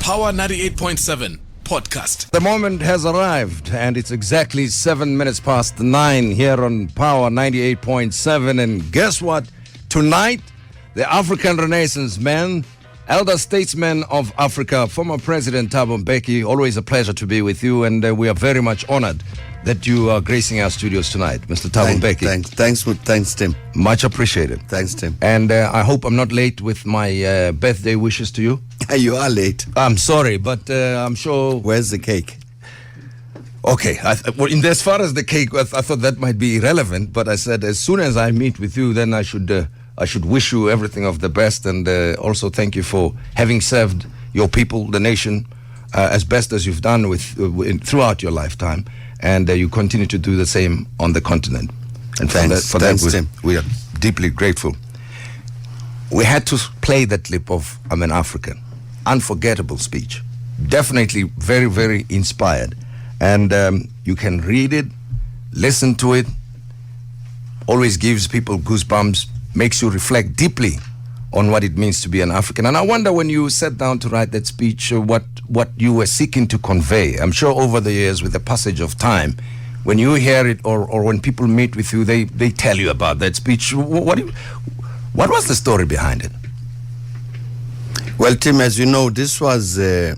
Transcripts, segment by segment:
Power 98.7 podcast. The moment has arrived, and it's exactly 7 minutes past 9 here on Power 98.7. And guess what? Tonight, the African Renaissance man, elder statesman of Africa, former President Thabo Mbeki. Always a pleasure to be with you, and we are very much honored that you are gracing our studios tonight, Mr. Thabo Mbeki. Thanks, Tim. Much appreciated. Thanks, Tim. And I hope I'm not late with my birthday wishes to you. You are late. I'm sorry, but I'm sure... Where's the cake? Okay, as far as the cake, I thought that might be irrelevant, but I said as soon as I meet with you, then I should wish you everything of the best, and also thank you for having served your people, the nation, as best as you've done throughout your lifetime, and you continue to do the same on the continent. And thanks, Tim. We are deeply grateful. We had to play that clip of "I'm an African." Unforgettable speech. Definitely very, very inspired. And you can read it, listen to it. Always gives people goosebumps, makes you reflect deeply on what it means to be an African. And I wonder, when you sat down to write that speech, what you were seeking to convey. I'm sure over the years, with the passage of time, when you hear it or when people meet with you, they tell you about that speech. What was the story behind it? Well, Tim, as you know, this was the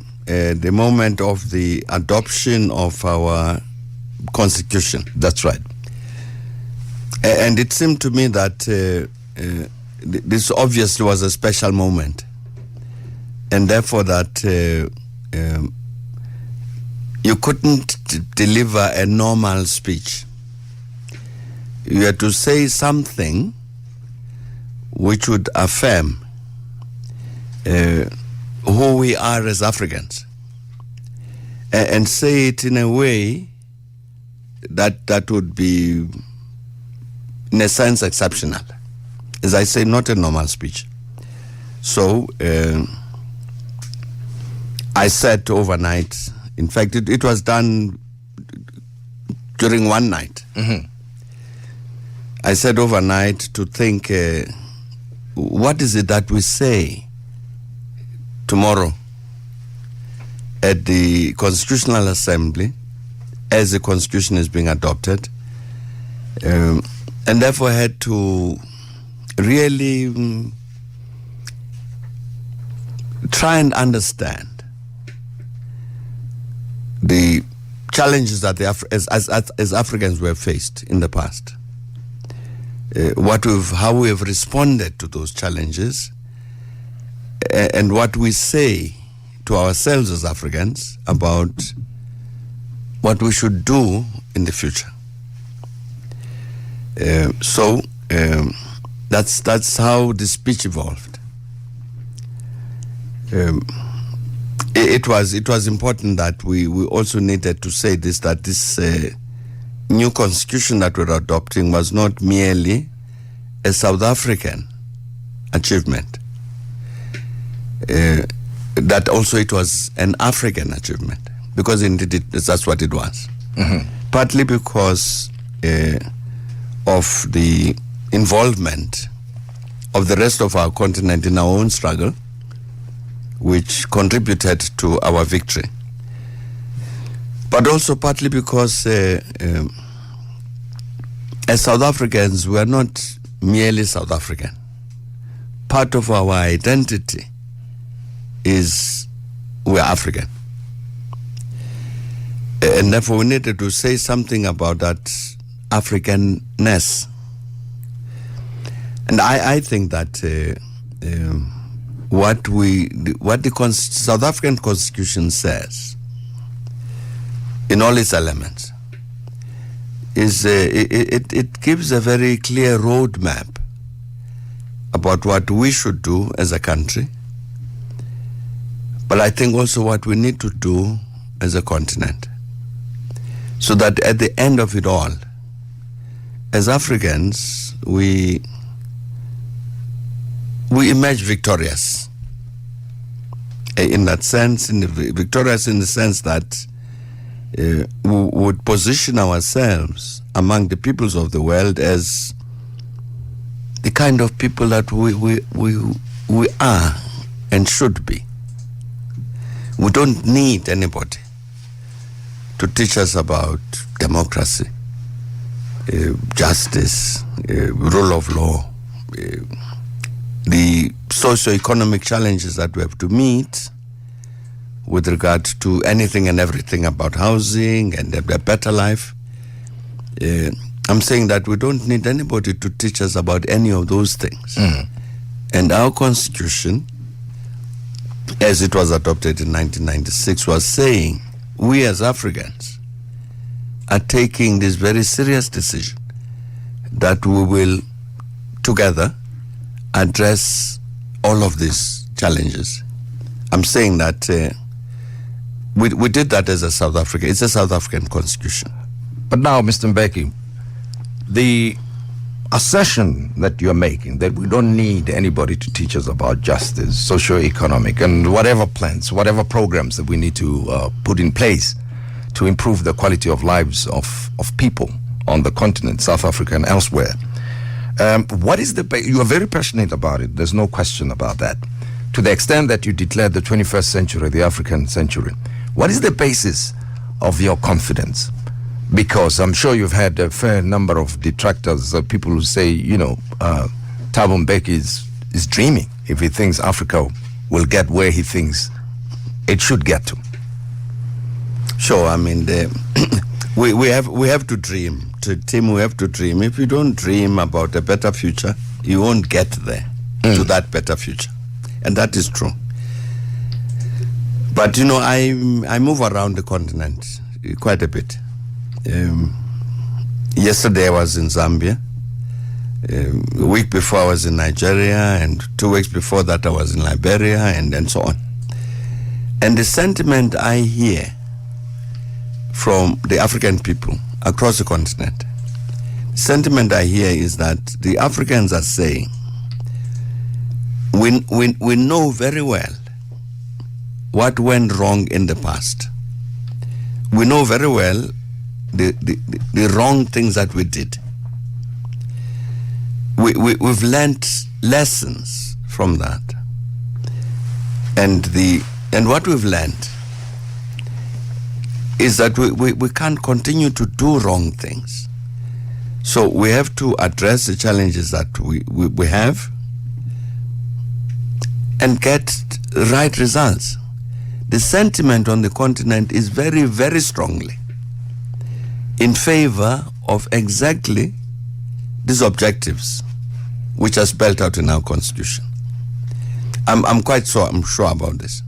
moment of the adoption of our constitution. That's right. And it seemed to me that this obviously was a special moment. And therefore that you couldn't deliver a normal speech. You had to say something which would affirm who we are as Africans, and say it in a way that would be, in a sense, exceptional. As I say, not a normal speech. So I sat overnight. In fact, it was done during one night. Mm-hmm. I sat overnight to think, what is it that we say tomorrow at the Constitutional Assembly as the Constitution is being adopted, and therefore had to really try and understand the challenges that as Africans were faced in the past, how we have responded to those challenges, and what we say to ourselves as Africans about what we should do in the future. So that's how the speech evolved. It was important that we also needed to say this, that this new constitution that we're adopting was not merely a South African achievement. That also it was an African achievement, because indeed that's what it was. Mm-hmm. Partly because of the involvement of the rest of our continent in our own struggle, which contributed to our victory. But also partly because as South Africans, we are not merely South African. Part of our identity is we're African. And therefore we needed to say something about that Africanness. And I think that what the South African Constitution says in all its elements is it gives a very clear roadmap about what we should do as a country, but I think also what we need to do as a continent, so that at the end of it all, as Africans, we emerge victorious. In that sense, victorious in the sense that we would position ourselves among the peoples of the world as the kind of people that we are and should be. We don't need anybody to teach us about democracy, justice, rule of law, the socio-economic challenges that we have to meet with regard to anything and everything about housing and a better life. I'm saying that we don't need anybody to teach us about any of those things. And our constitution, as it was adopted in 1996, was saying we as Africans are taking this very serious decision that we will together address all of these challenges. I'm saying that we did that as a South Africa. It's a South African constitution. But now, Mr. Mbeki, the assertion that you're making that we don't need anybody to teach us about justice, socio-economic, and whatever plans, whatever programs that we need to put in place to improve the quality of lives of people on the continent, South Africa and elsewhere. What is you are very passionate about it. There's no question about that. To the extent that you declared the 21st century the African century. What is the basis of your confidence? Because I'm sure you've had a fair number of detractors, people who say, Thabo Mbeki is dreaming if he thinks Africa will get where he thinks it should get to. Sure, I mean, we have to dream. Tim, we have to dream. If you don't dream about a better future, you won't get there to that better future. And that is true. But, I move around the continent quite a bit. Yesterday I was in Zambia. A week before I was in Nigeria, and 2 weeks before that I was in Liberia, and so on. And the sentiment I hear from the African people across the continent, the sentiment I hear is that the Africans are saying, we know very well what went wrong in the past. We know very well the wrong things that we did. We've learned lessons from that. And what we've learned is that we can't continue to do wrong things. So we have to address the challenges that we have and get right results. The sentiment on the continent is very, very strongly in favor of exactly these objectives which are spelled out in our constitution. I'm sure about this.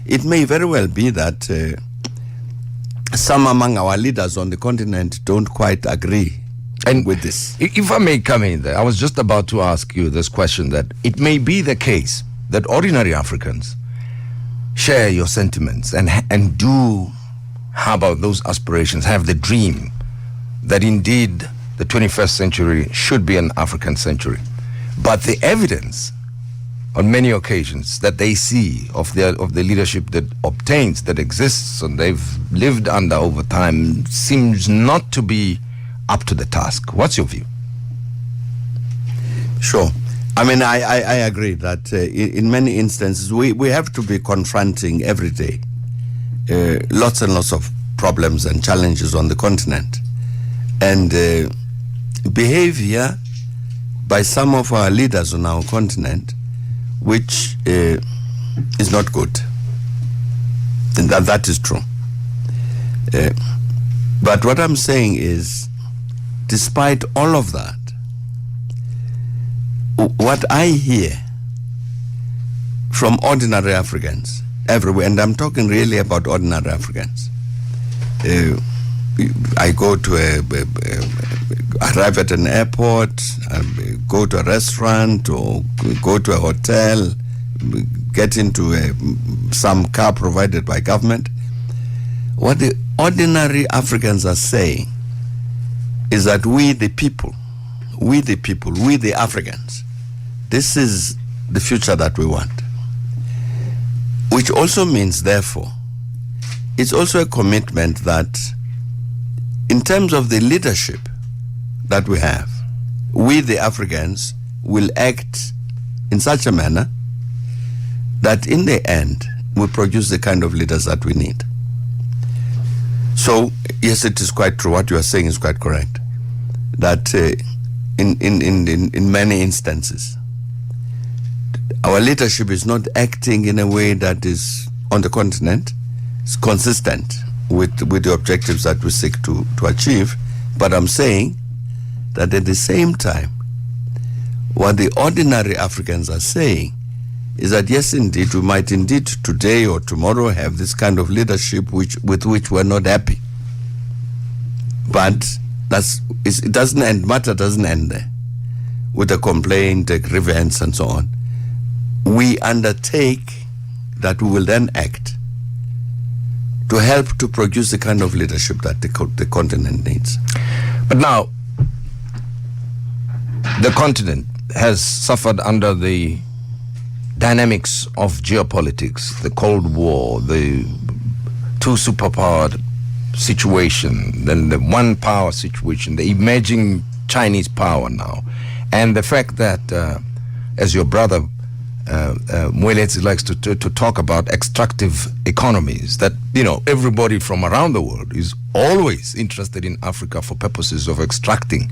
It may very well be that some among our leaders on the continent don't quite agree with this. If I may come in there, I was just about to ask you this question, that it may be the case that ordinary Africans share your sentiments and do have those aspirations, have the dream that indeed the 21st century should be an African century. But the evidence on many occasions that they see of the leadership that obtains, that exists, and they've lived under over time, seems not to be up to the task. What's your view? Sure. I mean, I agree that in many instances we have to be confronting every day lots and lots of problems and challenges on the continent. And behavior by some of our leaders on our continent, which is not good. And that is true. But what I'm saying is, despite all of that, what I hear from ordinary Africans everywhere, and I'm talking really about ordinary Africans, I go to arrive at an airport, go to a restaurant, or go to a hotel, get into some car provided by government. What the ordinary Africans are saying is that we the Africans, this is the future that we want. Which also means, therefore, it's also a commitment that in terms of the leadership that we have, we the Africans will act in such a manner that in the end, we produce the kind of leaders that we need. So, yes, it is quite true. What you are saying is quite correct. That in many instances, our leadership is not acting in a way that is, on the continent, is consistent with the objectives that we seek to achieve. But I'm saying that at the same time, what the ordinary Africans are saying is that yes, indeed, we might indeed today or tomorrow have this kind of leadership with which we're not happy. But it doesn't end, matter doesn't end there with a complaint, a grievance, and so on. We undertake that we will then act to help to produce the kind of leadership that the continent needs. But now, the continent has suffered under the dynamics of geopolitics, the Cold War, the two superpowered situation, then the one power situation, the emerging Chinese power now, and the fact that, as your brother Mwelezi likes to talk about, extractive economies, that, you know, everybody from around the world is always interested in Africa for purposes of extracting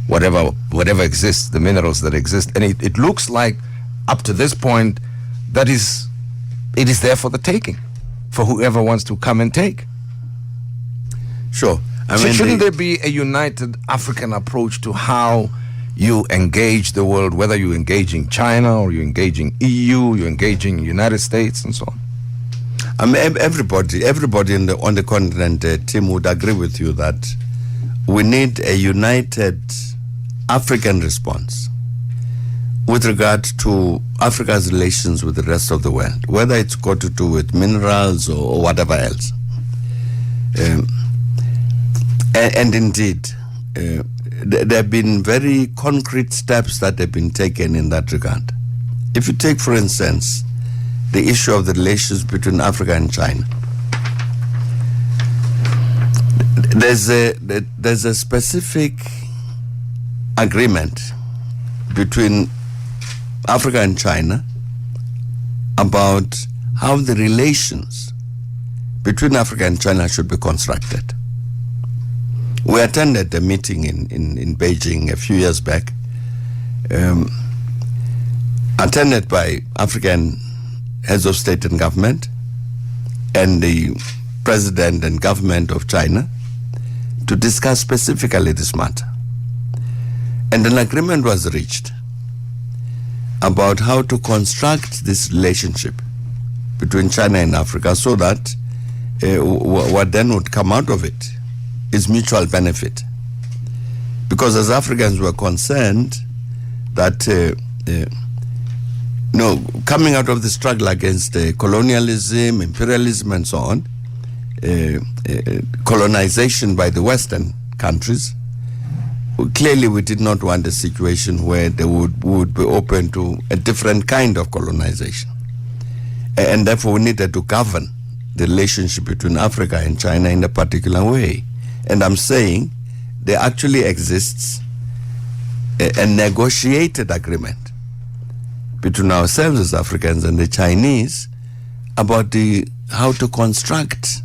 whatever exists, the minerals that exist. And it looks like up to this point it is there for the taking, for whoever wants to come and take. Sure. So shouldn't there be a united African approach to how you engage the world, whether you engage in China or you engage in EU, you engage in United States and so on? Everybody on the continent, Tim, would agree with you that we need a united African response with regard to Africa's relations with the rest of the world, whether it's got to do with minerals or whatever else. And indeed, there have been very concrete steps that have been taken in that regard. If you take, for instance, the issue of the relations between Africa and China, there's a specific agreement between Africa and China about how the relations between Africa and China should be constructed. We attended a meeting in Beijing a few years back, attended by African heads of state and government and the president and government of China to discuss specifically this matter. And an agreement was reached about how to construct this relationship between China and Africa so that what then would come out of it is mutual benefit. Because as Africans were concerned that coming out of the struggle against colonialism, imperialism and so on, colonization by the Western countries, clearly we did not want a situation where they would be open to a different kind of colonization. And therefore we needed to govern the relationship between Africa and China in a particular way. And I'm saying there actually exists a negotiated agreement between ourselves as Africans and the Chinese about how to construct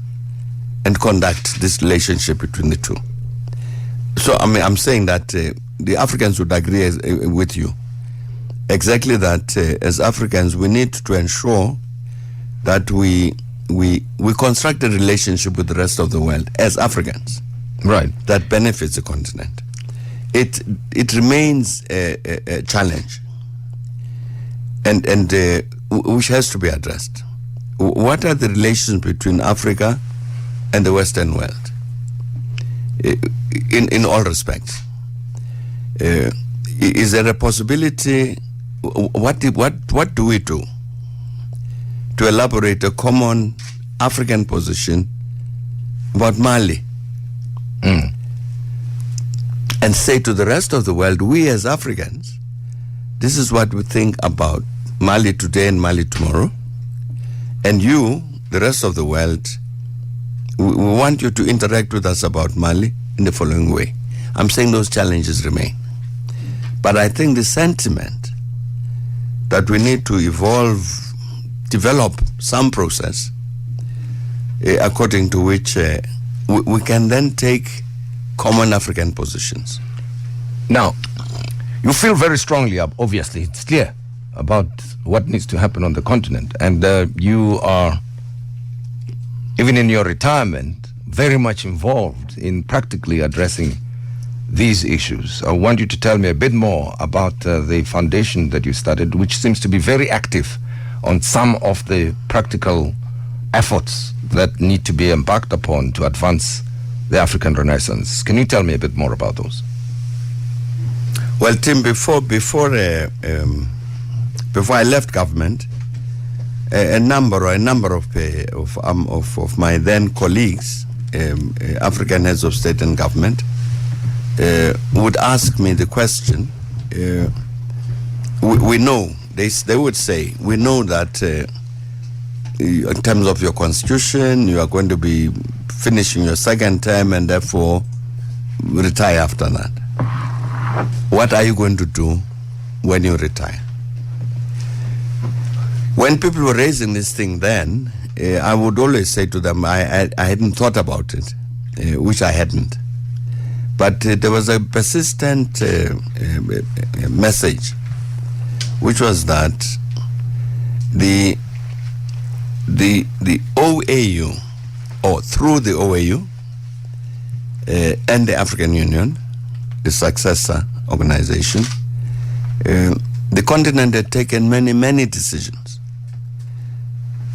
and conduct this relationship between the two. So I'm saying that the Africans would agree with you exactly that as Africans we need to ensure that we construct a relationship with the rest of the world as Africans, right, that benefits the continent. It remains a challenge and which has to be addressed. What are the relations between Africa and the Western world in all respects? Is there a possibility? What do we do to elaborate a common African position about Mali? And say to the rest of the world, we as Africans, this is what we think about Mali today and Mali tomorrow. And you, the rest of the world, we want you to interact with us about Mali in the following way. I'm saying those challenges remain. But I think the sentiment that we need to develop some process according to which we can then take common African positions. Now, you feel very strongly, obviously, it's clear, about what needs to happen on the continent. And you are, even in your retirement, very much involved in practically addressing these issues. I want you to tell me a bit more about the foundation that you started, which seems to be very active on some of the practical efforts that need to be embarked upon to advance the African Renaissance. Can you tell me a bit more about those? Well, Tim, before I left government, a number of my then colleagues, African heads of state and government, would ask me the question. We know, they would say, we know that in terms of your constitution, you are going to be finishing your second term and therefore retire after that. What are you going to do when you retire? When people were raising this thing then, I would always say to them, I hadn't thought about it, which I hadn't. But there was a persistent message, which was that the OAU, or through the OAU and the African Union, the successor organization, the continent had taken many decisions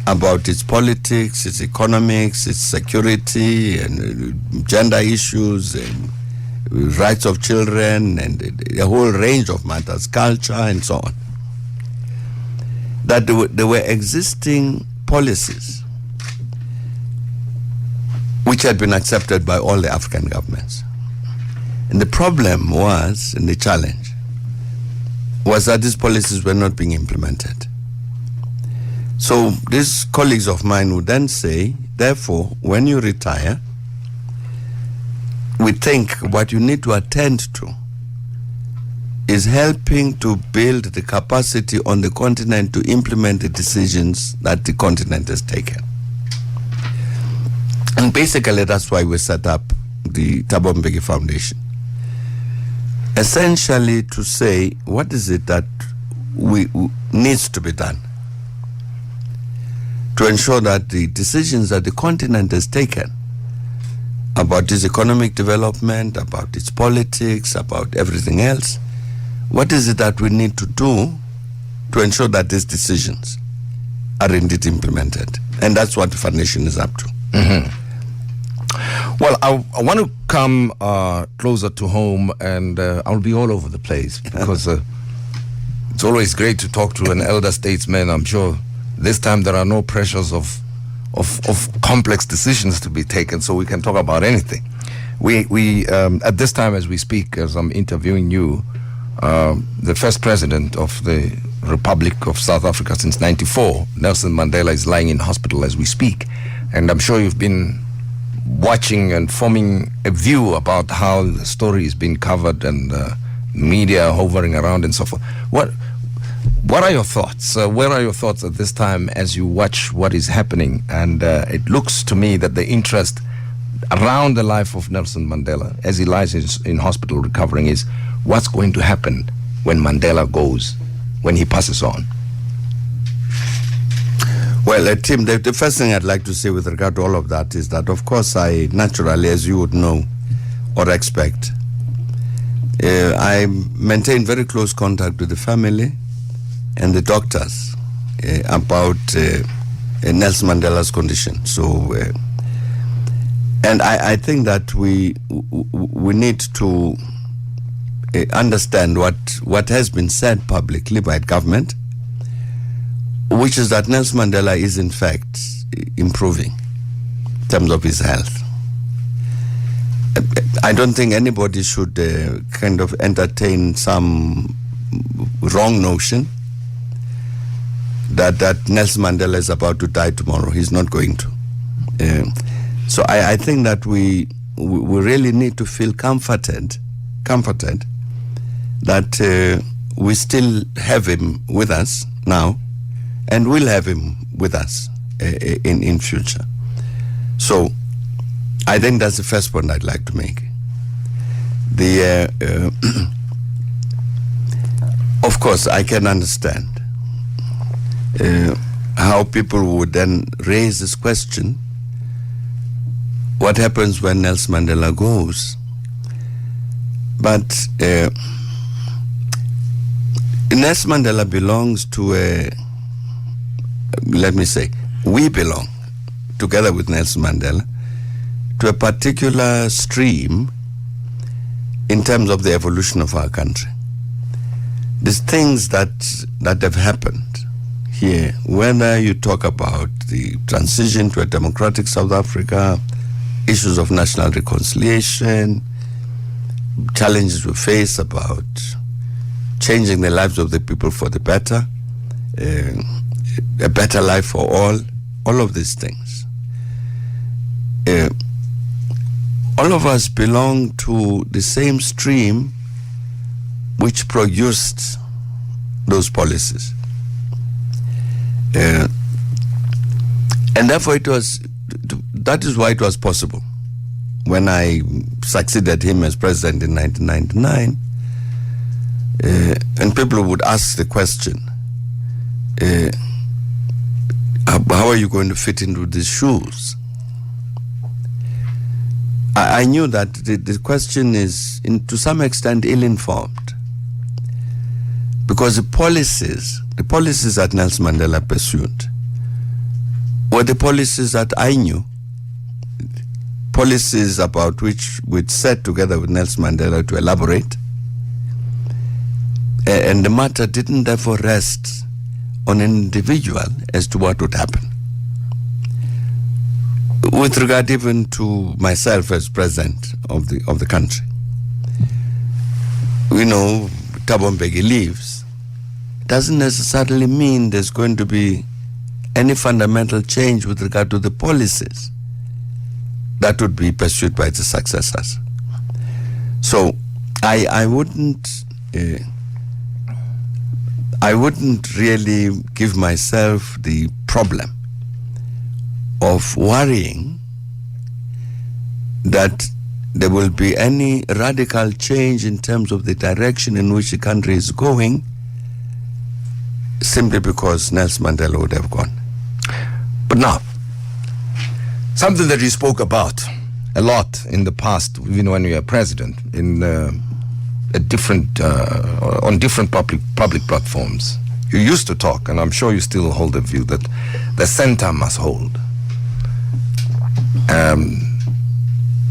about its politics, its economics, its security, and gender issues, and rights of children, and a whole range of matters, culture, and so on. That there were existing policies which had been accepted by all the African governments. And the problem was, and the challenge, was that these policies were not being implemented. So these colleagues of mine would then say, therefore, when you retire, we think what you need to attend to is helping to build the capacity on the continent to implement the decisions that the continent has taken. And basically that's why we set up the Thabo Mbeki Foundation. Essentially to say, what is it that needs to be done to ensure that the decisions that the continent has taken about its economic development, about its politics, about everything else, what is it that we need to do to ensure that these decisions are indeed implemented? And that's what the foundation is up to. Mm-hmm. Well, I want to come closer to home, and I'll be all over the place because it's always great to talk to an elder statesman. I'm sure this time there are no pressures of complex decisions to be taken, so we can talk about anything. We at this time as we speak, as I'm interviewing you, the first president of the Republic of South Africa since '94, Nelson Mandela, is lying in hospital as we speak, and I'm sure you've been watching and forming a view about how the story is being covered and media hovering around and so forth. What are your thoughts? Where are your thoughts at this time as you watch what is happening? And it looks to me that the interest around the life of Nelson Mandela, as he lies in hospital recovering, is what's going to happen when Mandela goes, when he passes on. Well, Tim, the first thing I'd like to say with regard to all of that is that, of course, I naturally, as you would know or expect, I maintain very close contact with the family and the doctors about Nelson Mandela's condition. So, and I think that we need to understand what has been said publicly by government, which is that Nelson Mandela is in fact improving in terms of his health. I don't think anybody should kind of entertain some wrong notion that Nelson Mandela is about to die tomorrow. He's not going to. So I think that we really need to feel comforted that we still have him with us now, and we'll have him with us in future. So I think that's the first point I'd like to make. Of course, I can understand how people would then raise this question: what happens when Nelson Mandela goes? But Nelson Mandela belongs to let me say, we belong, together with Nelson Mandela, to a particular stream in terms of the evolution of our country. These things that have happened here, whether you talk about the transition to a democratic South Africa, issues of national reconciliation, challenges we face about changing the lives of the people for the better, a better life for all of these things. All of us belong to the same stream which produced those policies. And therefore that is why it was possible when I succeeded him as president in 1999, and people would ask the question, how are you going to fit into these shoes? I knew that the question is, to some extent, ill-informed, because the policies that Nelson Mandela pursued were the policies that I knew, policies about which we'd sat together with Nelson Mandela to elaborate, and the matter didn't therefore rest on an individual as to what would happen. With regard even to myself as president of the country, we know Thabo Mbeki leaves. Doesn't necessarily mean there's going to be any fundamental change with regard to the policies that would be pursued by the successors. So I wouldn't really give myself the problem of worrying that there will be any radical change in terms of the direction in which the country is going simply because Nelson Mandela would have gone. But now, something that you spoke about a lot in the past, even when you were president, in on different public platforms, you used to talk, and I'm sure you still hold the view that the center must hold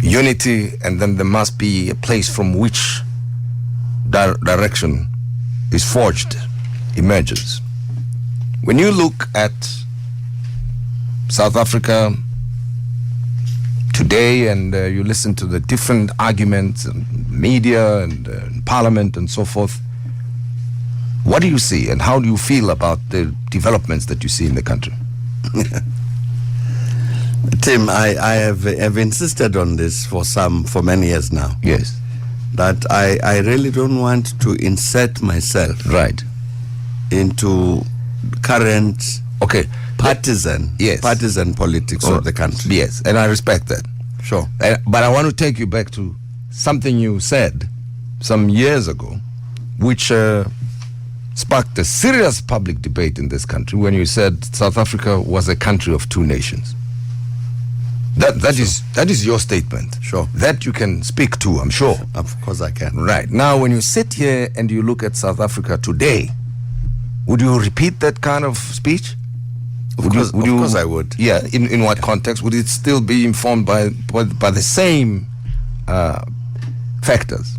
unity, and then there must be a place from which direction is forged, emerges. When you look at South Africa today, and you listen to the different arguments and media and parliament and so forth, what do you see, and how do you feel about the developments that you see in the country? Tim, I have insisted on this for many years now. Yes. That I really don't want to insert myself into current partisan politics of the country. Yes, and I respect that. Sure. But I want to take you back to something you said some years ago, which sparked a serious public debate in this country when you said South Africa was a country of two nations. That is your statement. Sure. That you can speak to, I'm sure. Of course I can. Right. Now, when you sit here and you look at South Africa today, would you repeat that kind of speech? Of course I would. Yeah. In what context? Would it still be informed by the same factors?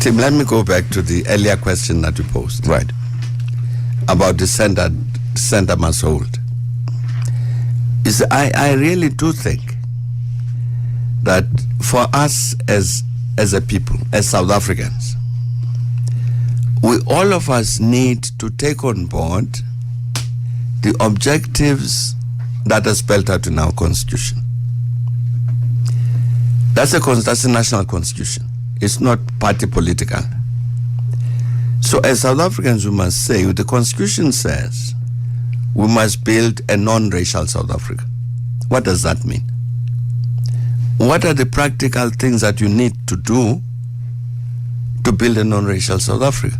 Tim, let me go back to the earlier question that you posed. Right. About the center must hold. I really do think that for us as a people, as South Africans, all of us need to take on board the objectives that are spelled out in our constitution. That's a national constitution. It's not party political. So as South Africans, we must say, the constitution says we must build a non-racial South Africa. What does that mean? What are the practical things that you need to do to build a non-racial South Africa?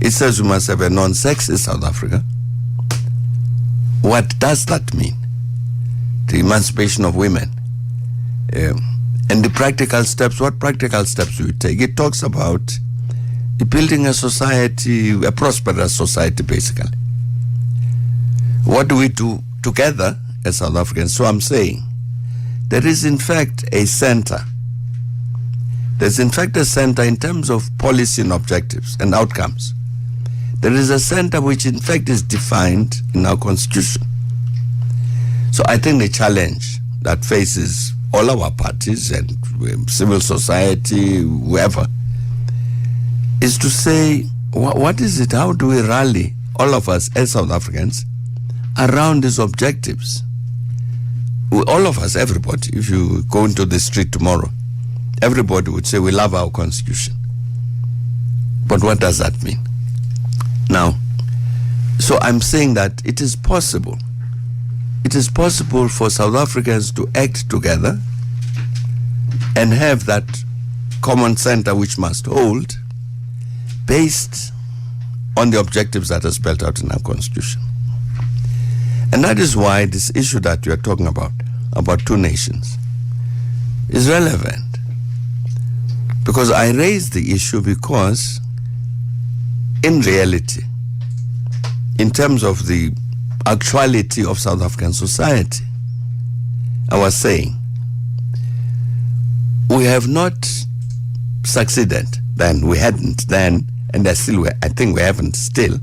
It says we must have a non-sexist South Africa. What does that mean? The emancipation of women. And the practical steps, what practical steps do you take? It talks about building a society, a prosperous society, basically. What do we do together as South Africans? So I'm saying there is in fact a center. There's in fact a center in terms of policy and objectives and outcomes. There is a center which in fact is defined in our constitution. So I think the challenge that faces all our parties and civil society, whoever, is to say, what is it? How do we rally, all of us as South Africans, around these objectives? All of us, everybody, if you go into the street tomorrow, everybody would say, we love our constitution. But what does that mean? Now, so I'm saying that it is possible. It is possible for South Africans to act together and have that common center which must hold based on the objectives that are spelled out in our constitution. And that is why this issue that you are talking about two nations, is relevant. Because I raised the issue because in reality, in terms of the actuality of South African society, I was saying, we have not succeeded then, we hadn't then, and I think we haven't still.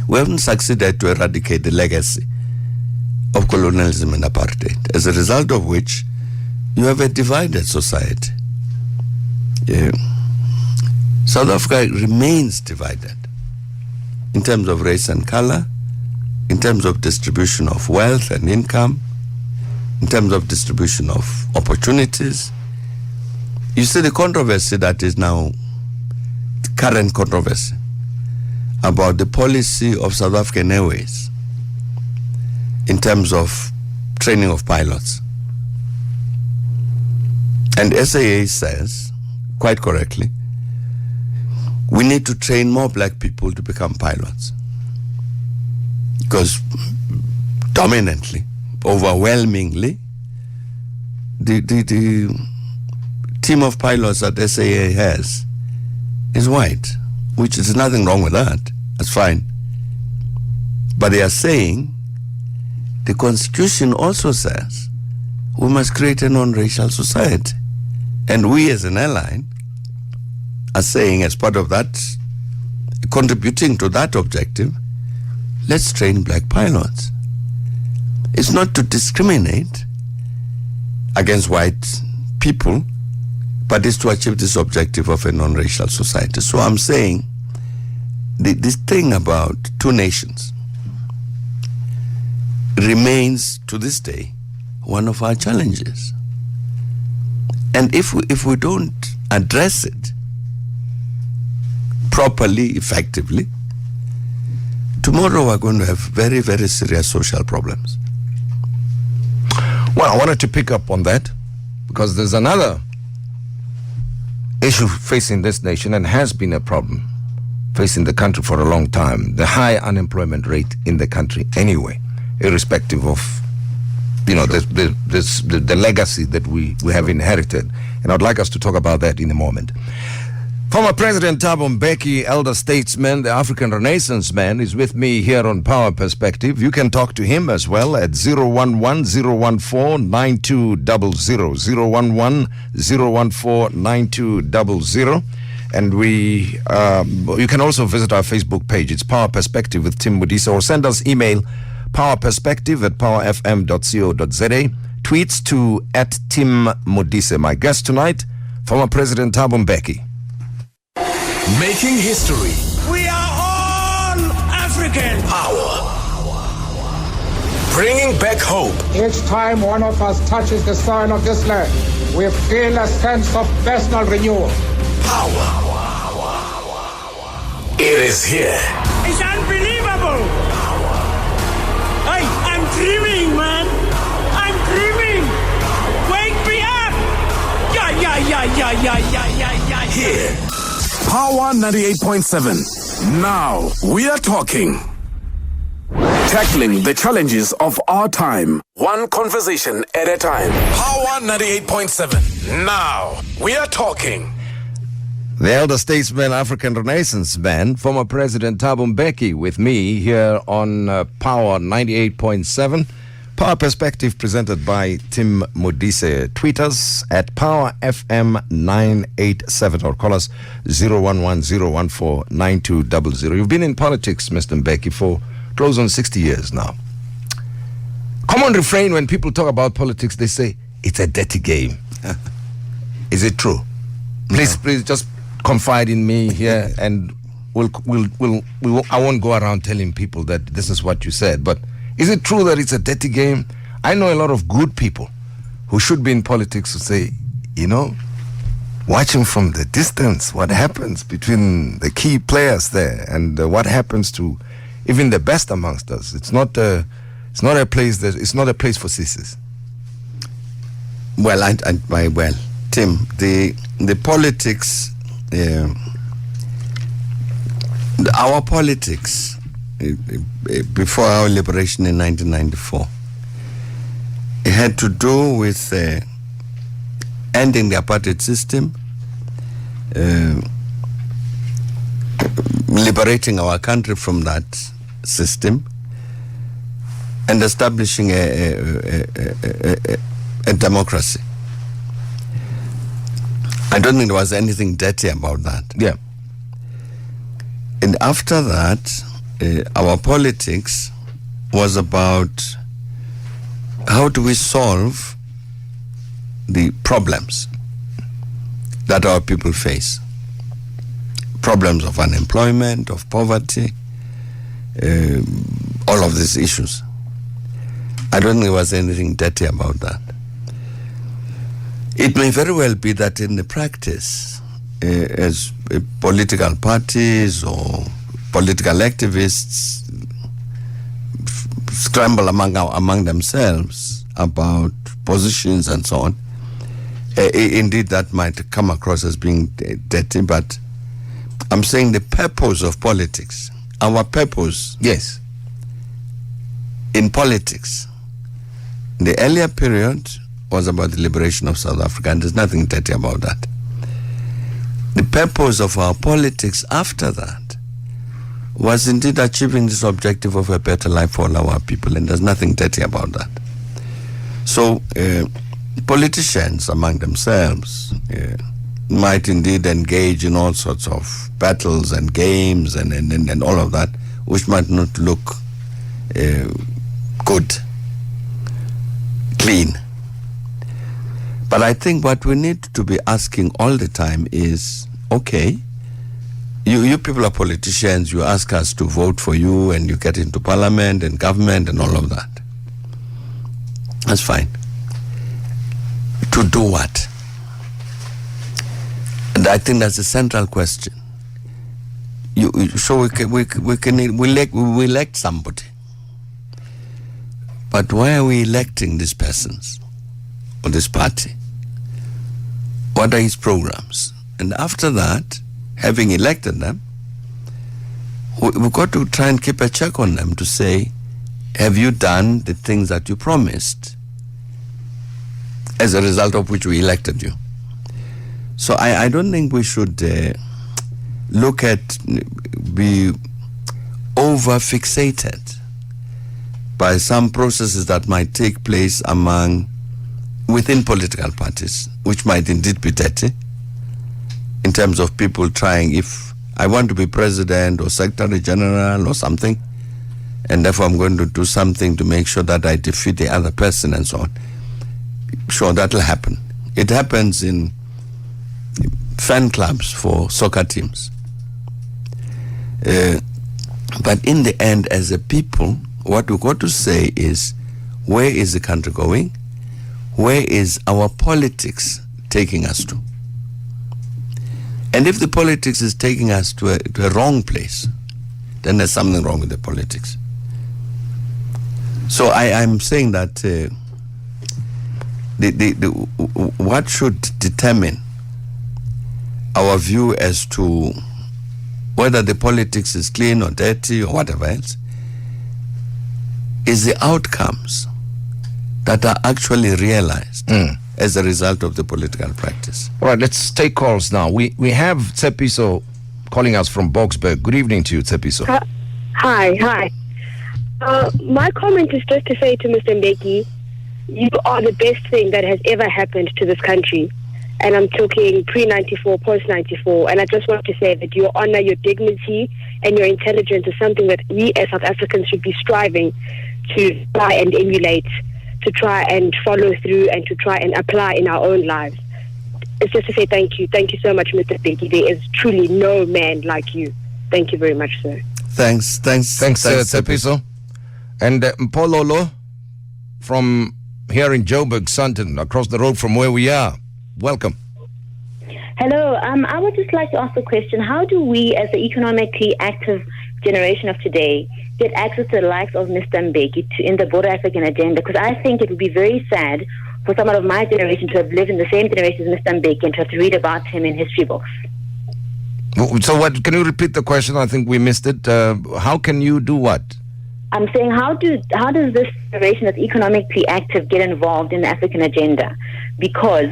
We haven't succeeded to eradicate the legacy of colonialism and apartheid, as a result of which you have a divided society. South Africa remains divided in terms of race and color, in terms of distribution of wealth and income, in terms of distribution of opportunities. You see the controversy that is now, the current controversy about the policy of South African Airways in terms of training of pilots. And SAA says, quite correctly, we need to train more black people to become pilots. Because dominantly, overwhelmingly, the team of pilots that SAA has is white, which is nothing wrong with that. That's fine. But they are saying the Constitution also says we must create a non-racial society. And we as an airline are saying, as part of that, contributing to that objective, let's train black pilots. It's not to discriminate against white people, but it's to achieve this objective of a non-racial society. So I'm saying this thing about two nations remains to this day one of our challenges. And if we don't address it properly, effectively, tomorrow we're going to have very, very serious social problems. Well, I wanted to pick up on that because there's another issue facing this nation and has been a problem facing the country for a long time. The high unemployment rate in the country anyway, irrespective of the legacy that we have inherited. And I'd like us to talk about that in a moment. Former President Thabo Mbeki, elder statesman, the African Renaissance man, is with me here on Power Perspective. You can talk to him as well at 011-014-9200, 011-014-9200. And you can also visit our Facebook page. It's Power Perspective with Tim Modise, or send us email powerperspective@powerfm.co.za. Tweets to @Tim Modise. My guest tonight, former President Thabo Mbeki. Making history. We are all African. Power. Bringing back hope. Each time one of us touches the soil of this land, we feel a sense of personal renewal. Power. It is here. It's unbelievable. Here, Power 98.7. Now we are talking. Tackling the challenges of our time, one conversation at a time. Power 98.7. Now we are talking. The elder statesman, African Renaissance man, former President Thabo Mbeki, with me here on Power 98.7. Power Perspective presented by Tim Modise. Tweet us at Power FM 987 or call us 011-014-9200. You've been in politics, Mr. Mbeki, for close on 60 years now. Common refrain when people talk about politics, they say, it's a dirty game. Is it true? Please just confide in me here, and I won't go around telling people that this is what you said, but is it true that it's a dirty game? I know a lot of good people who should be in politics who say, watching from the distance what happens between the key players there and what happens to even the best amongst us. It's not a place for sissies. Well, Tim, the politics, our politics before our liberation in 1994, it had to do with ending the apartheid system, liberating our country from that system, and establishing a democracy. I don't think there was anything dirty about that. Yeah. And after that, our politics was about how do we solve the problems that our people face. Problems of unemployment, of poverty, all of these issues. I don't think there was anything dirty about that. It may very well be that in the practice, as political parties or political activists scramble among themselves about positions and so on, indeed that might come across as being dirty, but I'm saying the purpose of politics, our purpose, yes, in politics, the earlier period was about the liberation of South Africa, and there's nothing dirty about that. The purpose of our politics after that was indeed achieving this objective of a better life for all our people, and there's nothing dirty about that. So politicians among themselves might indeed engage in all sorts of battles and games and all of that, which might not look good, clean. But I think what we need to be asking all the time is, okay, you people are politicians, you ask us to vote for you and you get into parliament and government and all of that. That's fine. To do what? And I think that's a central question. So we elect somebody. But why are we electing these persons or this party? What are his programs? And after that, having elected them, we've got to try and keep a check on them to say, have you done the things that you promised, as a result of which we elected you? So I don't think we should be over-fixated by some processes that might take place within political parties, which might indeed be dirty, in terms of people trying, if I want to be president or secretary general or something, and therefore I'm going to do something to make sure that I defeat the other person and so on. Sure, that'll happen. It happens in fan clubs for soccer teams. But in the end, as a people, what we've got to say is, where is the country going? Where is our politics taking us to? And if the politics is taking us to a wrong place, then there's something wrong with the politics. So I'm saying that what should determine our view as to whether the politics is clean or dirty or whatever else, is the outcomes that are actually realized as a result of the political practice. All right, let's take calls now. We have Tsepiso calling us from Boksburg. Good evening to you, Tsepiso. Hi. My comment is just to say to Mr. Mbeki, you are the best thing that has ever happened to this country. And I'm talking pre-94, post-94. And I just want to say that your honor, your dignity, and your intelligence is something that we as South Africans should be striving to try and emulate, to try and follow through, and to try and apply in our own lives. It's just to say thank you. Thank you so much, Mr. Mbeki. There is truly no man like you. Thank you very much, sir. Thanks, Tsepiso. And Mpololo from here in Joburg, Sandton, across the road from where we are. Welcome. Hello. I would just like to ask a question. How do we, as the economically active generation of today, get access to the likes of Mr. Mbeki in the broader African agenda? Because I think it would be very sad for someone of my generation to have lived in the same generation as Mr. Mbeki and to have to read about him in history books. So what? Can you repeat the question? I think we missed it. How can you do what? I'm saying, how does this generation that's economically active get involved in the African agenda? Because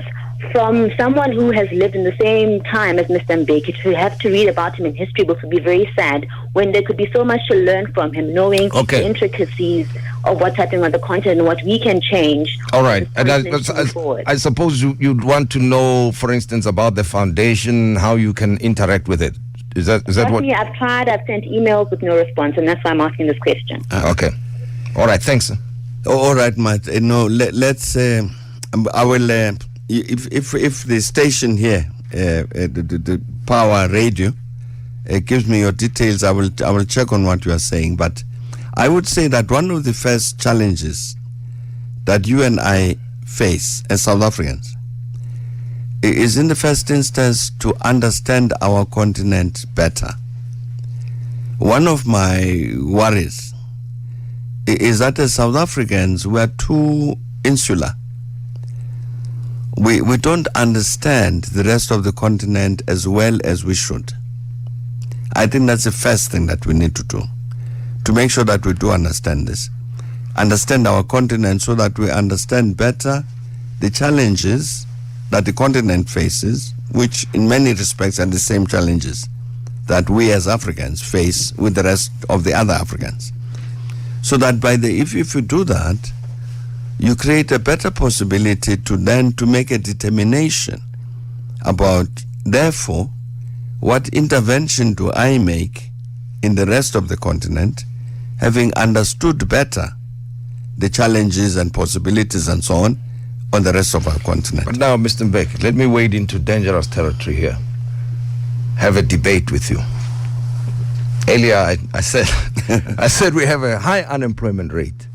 from someone who has lived in the same time as Mr. Mbeki, to have to read about him in history books would be very sad, when there could be so much to learn from him, knowing the intricacies of what's happening on the continent and what we can change. All right. And I suppose you'd want to know, for instance, about the foundation, how you can interact with it. Is that what? Yeah, I've tried. I've sent emails with no response, and that's why I'm asking this question. Okay. All right. Thanks. All right, Matt. Let's. I will. If the station here, the Power Radio, gives me your details, I will check on what you are saying. But I would say that one of the first challenges that you and I face as South Africans is, in the first instance, to understand our continent better. One of my worries is that as South Africans, we are too insular. We don't understand the rest of the continent as well as we should. I think that's the first thing that we need to do, to make sure that we do understand this. Understand our continent so that we understand better the challenges that the continent faces, which in many respects are the same challenges that we as Africans face with the rest of the other Africans. So that if you do that, you create a better possibility to make a determination about, therefore, what intervention do I make in the rest of the continent, having understood better the challenges and possibilities and so on the rest of our continent. But now, Mr. Mbeki, let me wade into dangerous territory here. Have a debate with you. Earlier, I said we have a high unemployment rate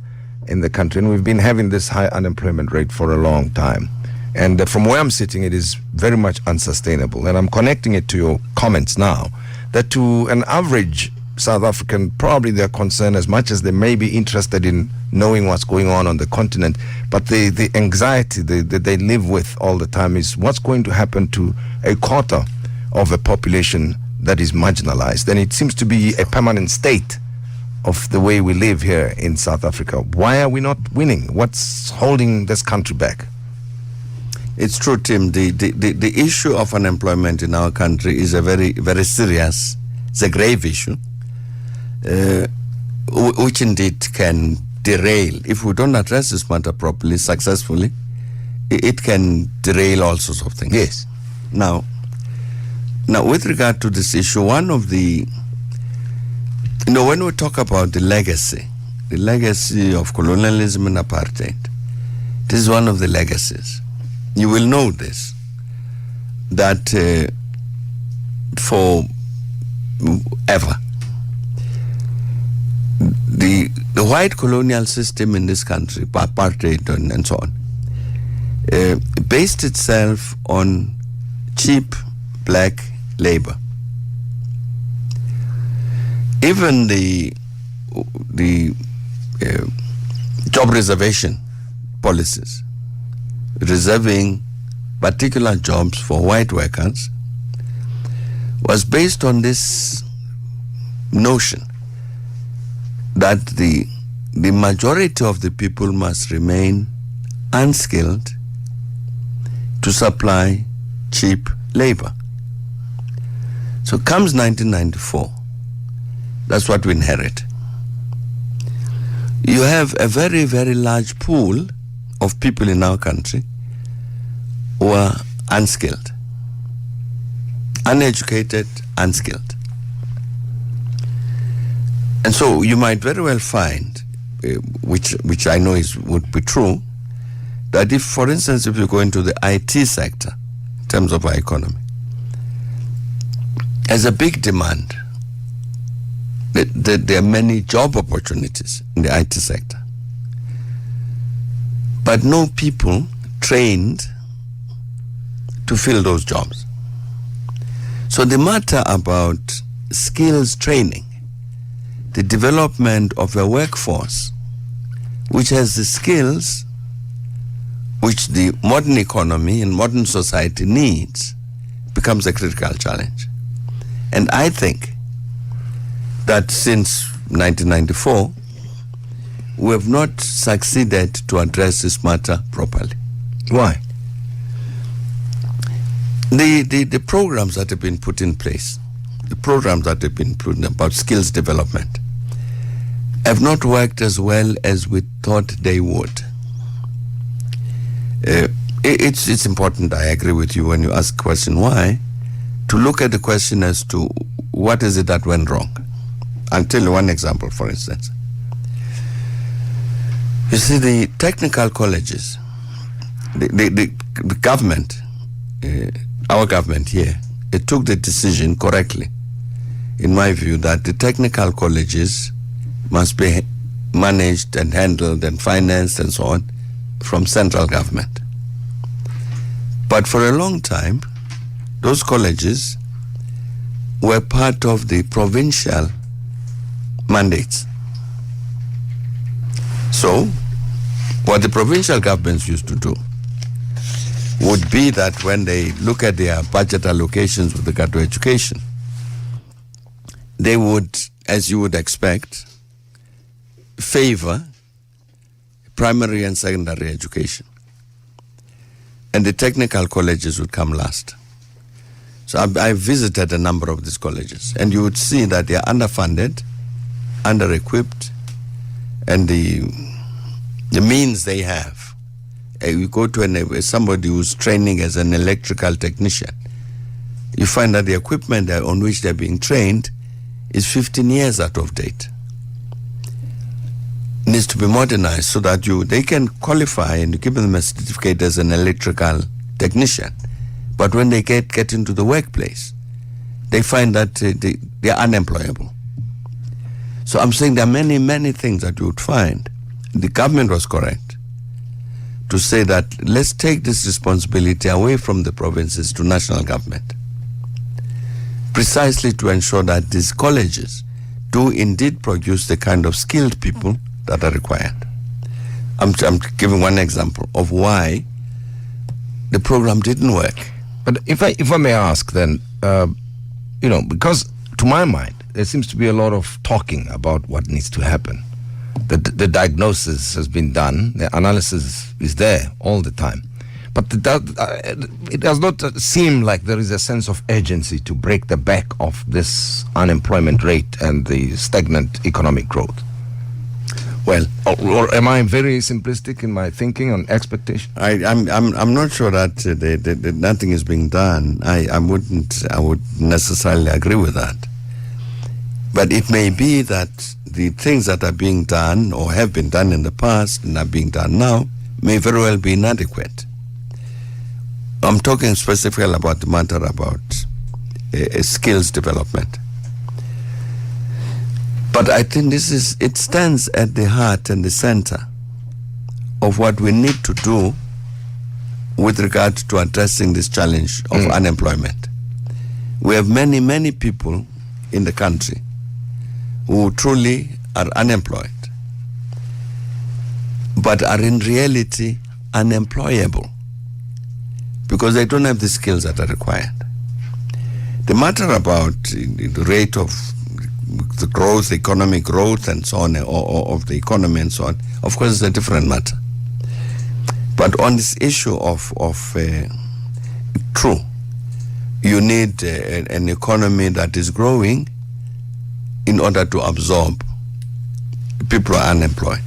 in the country, and we've been having this high unemployment rate for a long time. And from where I'm sitting, it is very much unsustainable. And I'm connecting it to your comments now, that to an average South African, probably they're concerned, as much as they may be interested in knowing what's going on the continent, but the anxiety that they live with all the time is what's going to happen to a quarter of a population that is marginalized. And it seems to be a permanent state of the way we live here in South Africa. Why are we not winning? What's holding this country back? It's true, Tim. The issue of unemployment in our country is a very, very serious, it's a grave issue, which indeed can derail, if we don't address this matter properly, successfully, it can derail all sorts of things. Yes. Now, with regard to this issue, one of the, when we talk about the legacy of colonialism and apartheid, this is one of the legacies. You will know this, that forever, the white colonial system in this country, apartheid and so on, based itself on cheap black labor. Even the job reservation policies, reserving particular jobs for white workers, was based on this notion that the majority of the people must remain unskilled to supply cheap labor. So comes 1994, that's what we inherit. You have a very, very large pool of people in our country who are unskilled, uneducated, unskilled. And so you might very well find, which I know would be true, that if, for instance, if you go into the IT sector, in terms of our economy, there's a big demand. There are many job opportunities in the IT sector, but no people trained to fill those jobs. So the matter about skills training, the development of a workforce which has the skills which the modern economy and modern society needs, becomes a critical challenge. And I think that since 1994, we have not succeeded to address this matter properly. Why? The programs that have been put in place, the programs that have been put in about skills development, have not worked as well as we thought they would. It's important, I agree with you when you ask the question why, to look at the question as to what is it that went wrong. I'll tell you one example, for instance. You see, the technical colleges, the government, our government here, it took the decision correctly, in my view, that the technical colleges must be managed and handled and financed and so on from central government. But for a long time, those colleges were part of the provincial mandates. So, what the provincial governments used to do would be that when they look at their budget allocations with regard to education, they would, as you would expect, favor primary and secondary education. And the technical colleges would come last. So I visited a number of these colleges, and you would see that they are underfunded, under-equipped, and the means they have. You go to somebody who's training as an electrical technician, you find that the equipment on which they're being trained is 15 years out of date. Needs to be modernized so that they can qualify and you give them a certificate as an electrical technician. But when they get into the workplace, they find that they are unemployable. So I'm saying there are many, many things that you would find. The government was correct to say that let's take this responsibility away from the provinces to national government, precisely to ensure that these colleges do indeed produce the kind of skilled people that are required. I'm giving one example of why the program didn't work. But if I may ask then, because to my mind, there seems to be a lot of talking about what needs to happen. The diagnosis has been done, the analysis is there all the time. But it does not seem like there is a sense of urgency to break the back of this unemployment rate and the stagnant economic growth. Well, or am I very simplistic in my thinking on expectation? I'm not sure that nothing is being done. I would necessarily agree with that. But it may be that the things that are being done or have been done in the past and are being done now may very well be inadequate. I'm talking specifically about the matter about skills development. But I think it stands at the heart and the center of what we need to do with regard to addressing this challenge of unemployment. We have many, many people in the country who truly are unemployed, but are in reality unemployable because they don't have the skills that are required. The matter about the rate of the growth, economic growth, and so on, or of the economy and so on, of course, is a different matter. But on this issue of true, you need an economy that is growing in order to absorb people who are unemployed.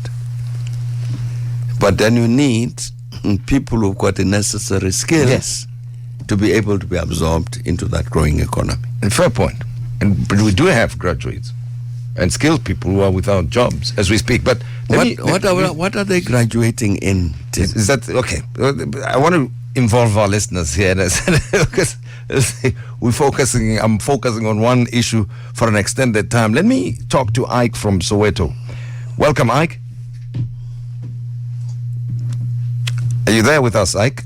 But then you need people who've got the necessary skills to be able to be absorbed into that growing economy. And fair point. But we do have graduates and skilled people who are without jobs as we speak. But what are they graduating in? Is that okay? I want to involve our listeners here because I'm focusing on one issue for an extended time. Let me talk to Ike from Soweto. Welcome, Ike. Are you there with us, Ike?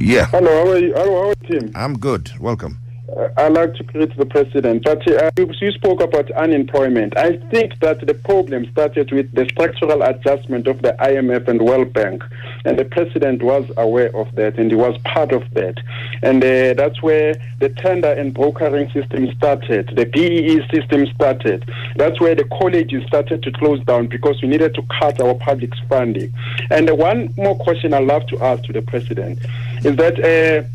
Yeah. Hello, how are you? How are you, Tim? I'm good. Welcome. I'd like to greet the president, but you spoke about unemployment. I think that the problem started with the structural adjustment of the IMF and World Bank, and the president was aware of that, and he was part of that. And that's where the tender and brokering system started, the BEE system started. That's where the colleges started to close down because we needed to cut our public funding. And one more question I'd love to ask to the president is that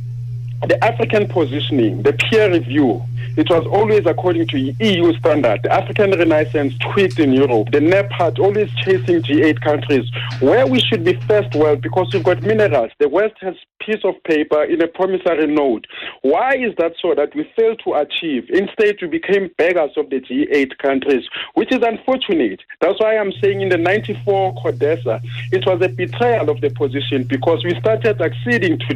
the African positioning, the peer review, it was always according to EU standard. The African Renaissance tweaked in Europe. The NEPAD always chasing G8 countries, where we should be first world because we've got minerals. The West has piece of paper in a promissory note. Why is that so that we failed to achieve? Instead, we became beggars of the G8 countries, which is unfortunate. That's why I'm saying in the 94 CODESA, it was a betrayal of the position because we started acceding to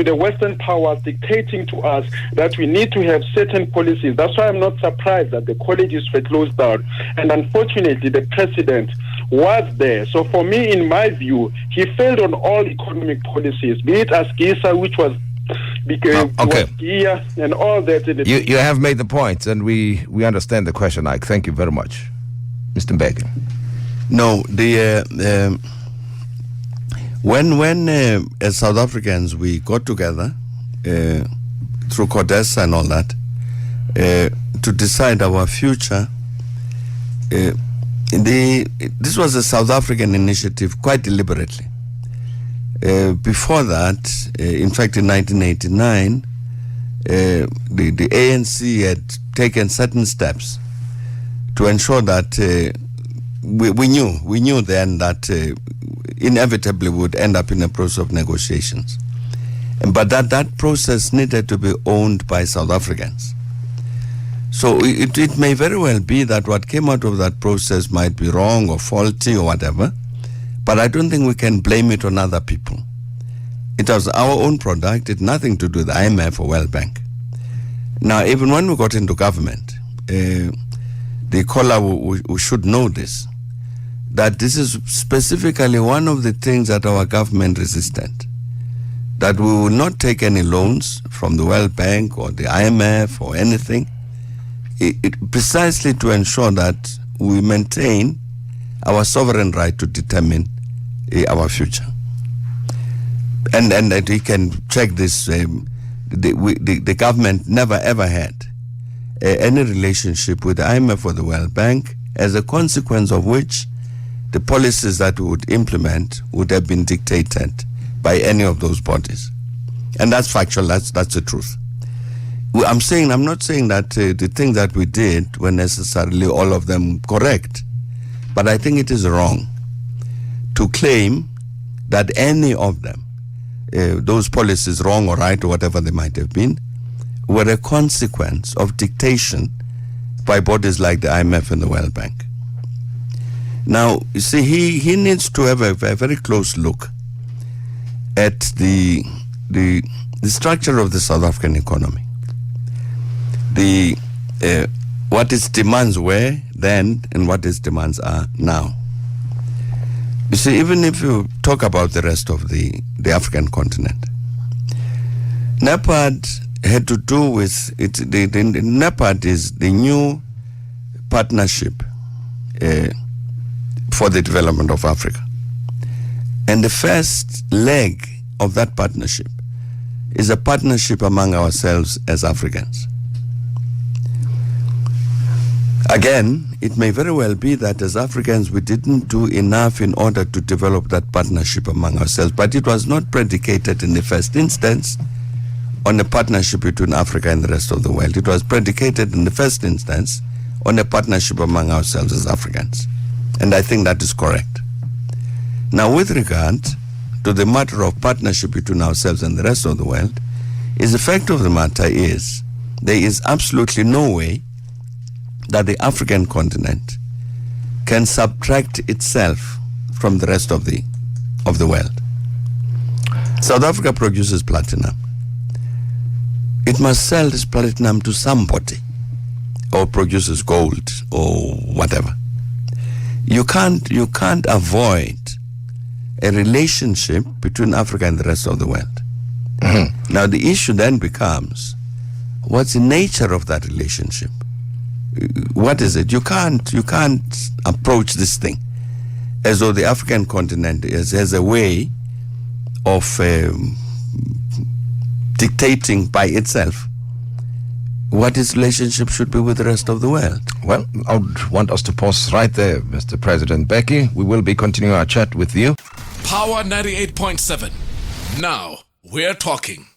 the Western powers dictating to us that we need to have certain policies. That's why I'm not surprised that the colleges were closed down. And unfortunately, the president was there. So for me, in my view, he failed on all economic policies, be it Asgisa, which was GIA and all that. You have made the point, and we understand the question, Ike. Thank you very much. Mr. Mbeki. No, when as South Africans we got together through CODESA and all that to decide our future, this was a South African initiative quite deliberately. Before that, in fact, in 1989, the ANC had taken certain steps to ensure that we knew then that inevitably we would end up in a process of negotiations, but that process needed to be owned by South Africans. So it may very well be that what came out of that process might be wrong or faulty or whatever, but I don't think we can blame it on other people. It was our own product. It had nothing to do with the IMF or World Bank. Now, even when we got into government, the caller who should know this, that this is specifically one of the things that our government resisted, that we will not take any loans from the World Bank or the IMF or anything, precisely to ensure that we maintain our sovereign right to determine our future. And that we can check this, the government never ever had any relationship with the IMF or the World Bank, as a consequence of which the policies that we would implement would have been dictated by any of those bodies. And that's factual, that's the truth. I'm not saying that the things that we did were necessarily all of them correct, but I think it is wrong to claim that any of them, those policies, wrong or right or whatever they might have been, were a consequence of dictation by bodies like the IMF and the World Bank. Now, you see, he needs to have a very close look at the structure of the South African economy. What its demands were then and what its demands are now. You see, even if you talk about the rest of the African continent, NEPAD had to do with it. The NEPAD is the new partnership for the development of Africa. And the first leg of that partnership is a partnership among ourselves as Africans. Again, it may very well be that as Africans we didn't do enough in order to develop that partnership among ourselves, but it was not predicated in the first instance on a partnership between Africa and the rest of the world. It was predicated in the first instance on a partnership among ourselves as Africans. And I think that is correct. Now, with regard to the matter of partnership between ourselves and the rest of the world, the fact of the matter is there is absolutely no way that the African continent can subtract itself from the rest of the world. South Africa produces platinum. It must sell this platinum to somebody, or produces gold or whatever. You can't avoid a relationship between Africa and the rest of the world. Mm-hmm. Now the issue then becomes, what's the nature of that relationship? What is it? You can't approach this thing as though the African continent has a way of dictating by itself what its relationship should be with the rest of the world. Well, I would want us to pause right there, Mr. President Mbeki. We will be continuing our chat with you. Power 98.7. Now we're talking.